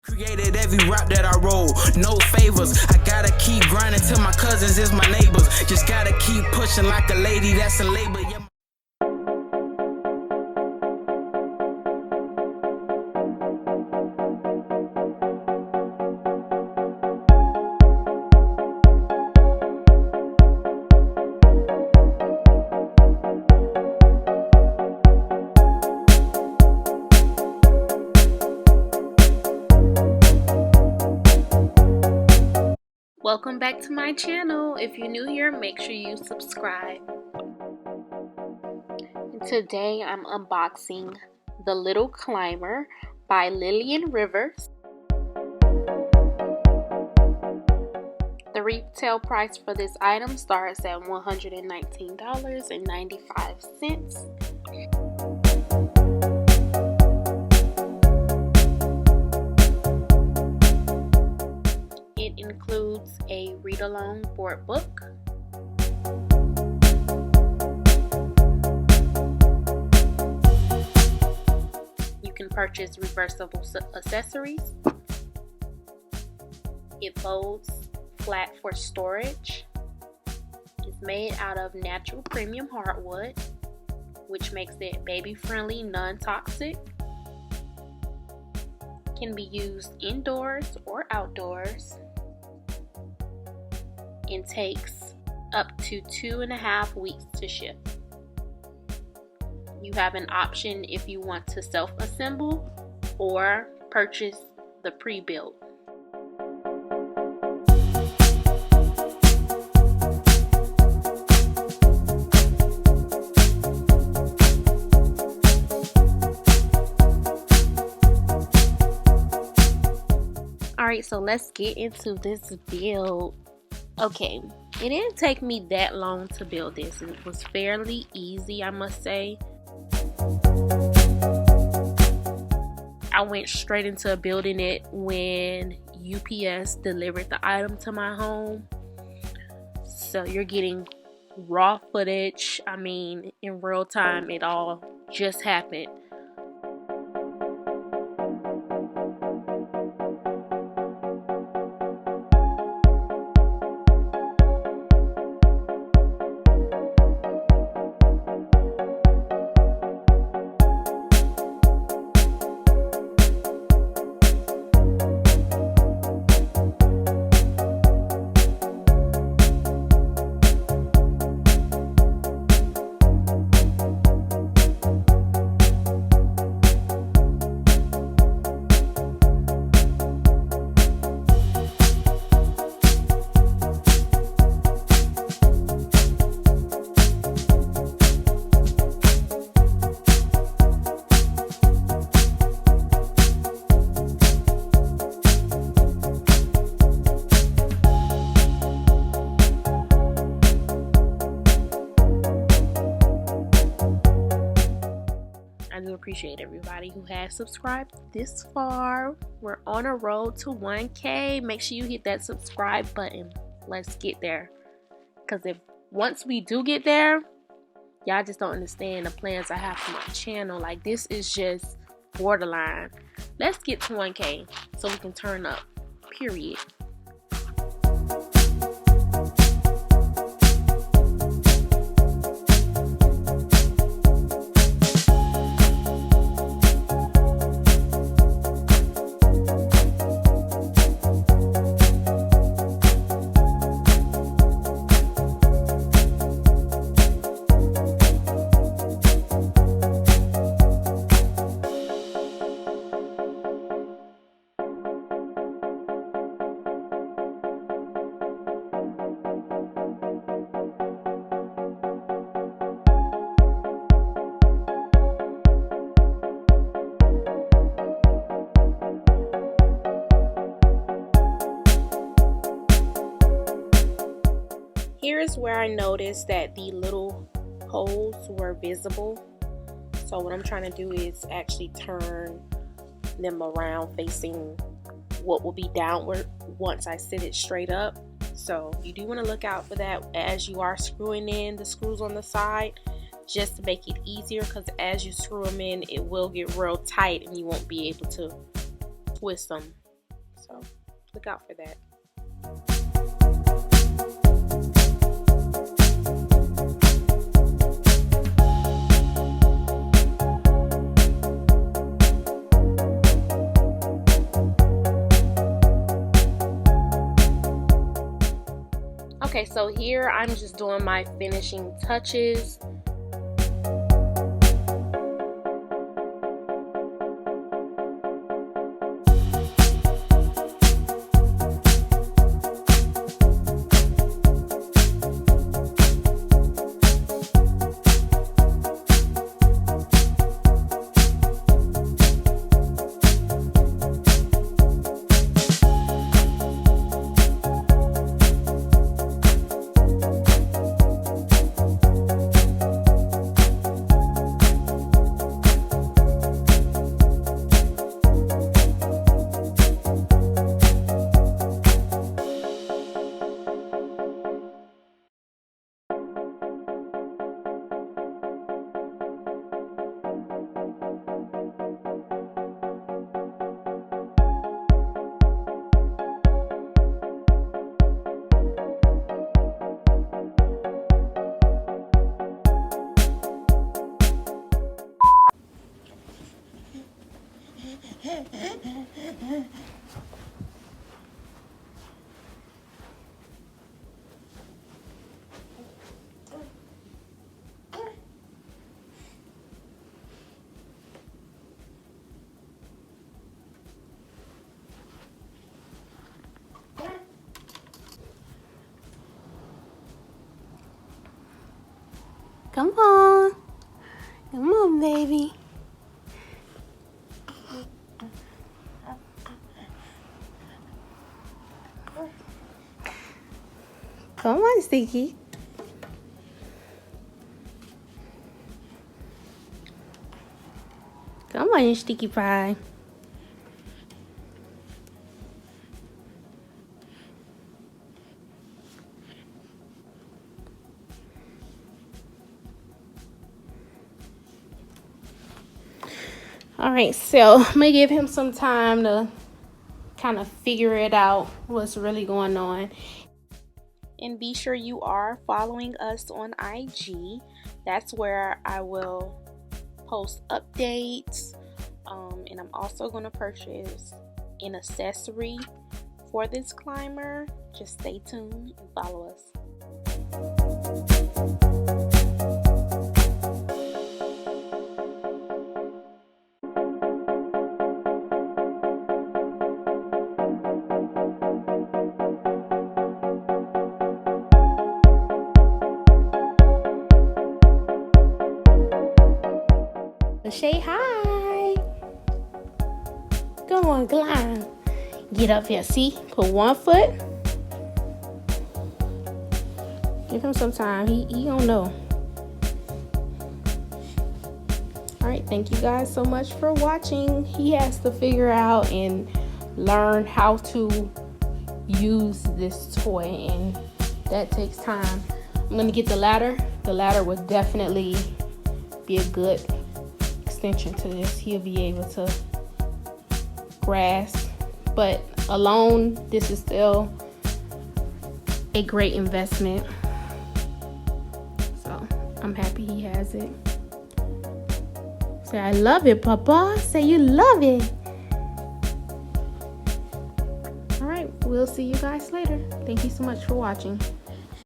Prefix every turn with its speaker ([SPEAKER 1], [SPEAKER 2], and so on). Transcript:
[SPEAKER 1] Created every rap that I roll, no favors. I gotta keep grinding till my cousins is my neighbors. Just gotta keep pushing like a lady that's in labor. Yeah.
[SPEAKER 2] Welcome back to my channel. If you're new here, make sure you subscribe. And today I'm unboxing The Little Climber by Lillian Rivers. The retail price for this item starts at $119.95. It includes a read-along board book, you can purchase reversible accessories, it folds flat for storage, it's made out of natural premium hardwood, which makes it baby-friendly, non-toxic, can be used indoors or outdoors, and takes up to 2.5 weeks to ship. You have an option if you want to self-assemble or purchase the pre-built. Alright, so let's get into this build. Okay, it didn't take me that long to build this. It was fairly easy, I must say. I went straight into building it when UPS delivered the item to my home. So you're getting raw footage. I mean, in real time, it all just happened. I do appreciate everybody who has subscribed this far. We're on a road to 1K. Make sure you hit that subscribe button. Let's get there. Because if once we do get there, y'all just don't understand the plans I have for my channel. Like, this is just borderline. Let's get to 1K so we can turn up. Period. Here is where I noticed that the little holes were visible. So what I'm trying to do is actually turn them around facing what will be downward once I sit it straight up. So you do want to look out for that as you are screwing in the screws on the side, just to make it easier, because as you screw them in, it will get real tight and you won't be able to twist them So look out for that. Okay, so here I'm just doing my finishing touches. Come on. Come on, baby. Come on, Sticky. Come on, you sticky pie. All right, so I'm gonna give him some time to kind of figure it out, what's really going on. And be sure you are following us on IG. That's where I will post updates. And I'm also going to purchase an accessory for this climber. Just stay tuned and follow us. Say hi. Come on, climb. Get up here. See? Put one foot. Give him some time. He don't know. All right. Thank you guys so much for watching. He has to figure out and learn how to use this toy, and that takes time. I'm going to get the ladder. The ladder would definitely be a good extension to this. He'll be able to grasp, but alone this is still a great investment, so I'm happy he has it. Say I love it, Papa. Say you love it. All right, we'll see you guys later. Thank you so much for watching.